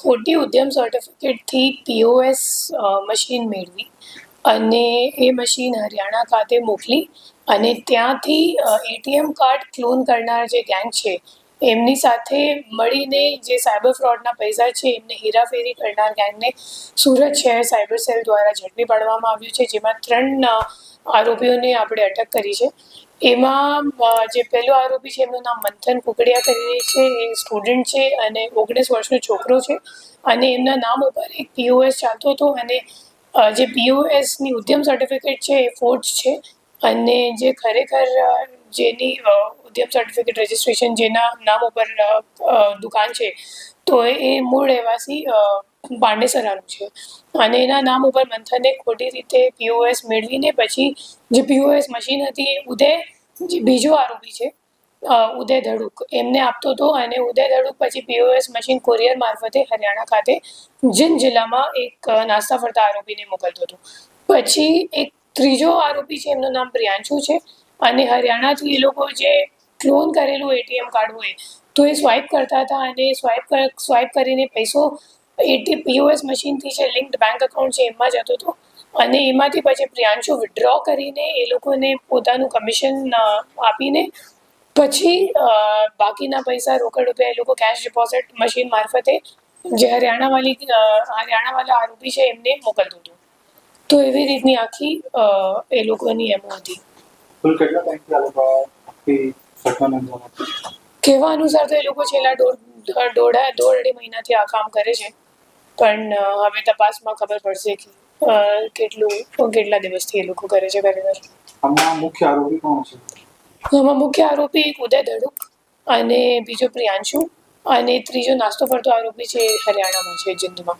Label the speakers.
Speaker 1: ખોટી ઉદ્યમ સર્ટિફિકેટથી POS machine મેળવી અને એ મશીન હરિયાણા ખાતે મોકલી અને ત્યાંથી ATM કાર્ડ ક્લોન કરનાર જે ગેંગ છે એમની સાથે મળીને જે સાયબર ફ્રોડના પૈસા છે એમને હેરાફેરી કરનાર ગેંગને સુરત શહેર સાયબર સેલ દ્વારા ઝડપી પાડવામાં આવ્યું છે, જેમાં 3 આરોપીઓને આપણે અટક કરી છે. એમાં જે પહેલો આરોપી છે એમનું નામ મંથન કુકડિયા કરીને છે, એ સ્ટુડન્ટ છે અને 19 વર્ષનો છોકરો છે અને એમના નામ ઉપર એક POS ચાલતો હતો અને જે POSની ઉદ્યમ સર્ટિફિકેટ છે એ ફોર્જ છે અને જે ખરેખર જેની ઉદ્યમ સર્ટિફિકેટ રજિસ્ટ્રેશન જેના નામ ઉપર દુકાન છે તો એ મૂળ રહેવાસી પાંડેસરાનું છે અને એના નામ ઉપર મંથને ખોટી રીતે POS મેળવીને પછી જે POS મશીન હતી એ ઉદય જે બીજો આરોપી છે ઉદય ધડુક એમને આપતો હતો અને ઉદય ધડુક પછી POS મશીન કોરિયર મારફતે હરિયાણા ખાતે જીંદ જિલ્લામાં એક નાસ્તા ફરતા આરોપીને મોકલતો હતો. પછી એક ત્રીજો આરોપી છે એમનું નામ પ્રિયાંશુ છે અને હરિયાણાથી એ લોકો જે ક્લોન કરેલું ATM કાર્ડ હોય તો એ સ્વાઇપ કરતા હતા અને સ્વાઇપ કરીને પૈસો POS મશીનથી જે લિંક્ડ બેંક એકાઉન્ટ છે એમાં જતો હતો અને એમાંથી પછી પ્રિયાંશુ વિથડ્રો કરીને એ લોકોને પોતાનું કમિશન આપીને પછી બાકીના પૈસા રોકડ રૂપિયા એ લોકો કેશ ડિપોઝિટ મશીન મારફતે જે હરિયાણાવાળા આરોપી છે એમને મોકલતો હતો. તો એવી રીતની આખી એ લોકોની એમો હતી. કહેવા અનુસાર તો એ લોકો છેલ્લા દોઢ મહિનાથી આ કામ કરે છે, પણ હવે તપાસમાં ખબર પડશે કે કેટલા દિવસથી એ લોકો કરે છે ખરેખર.
Speaker 2: આમાં મુખ્ય આરોપી કોણ છે?
Speaker 1: આમાં મુખ્ય આરોપી એક ઉદય ધડુક અને બીજો પ્રિયાંશુ અને ત્રીજો નાસ્તો ફરતો આરોપી છે હરિયાણામાં છે, જીંદમાં.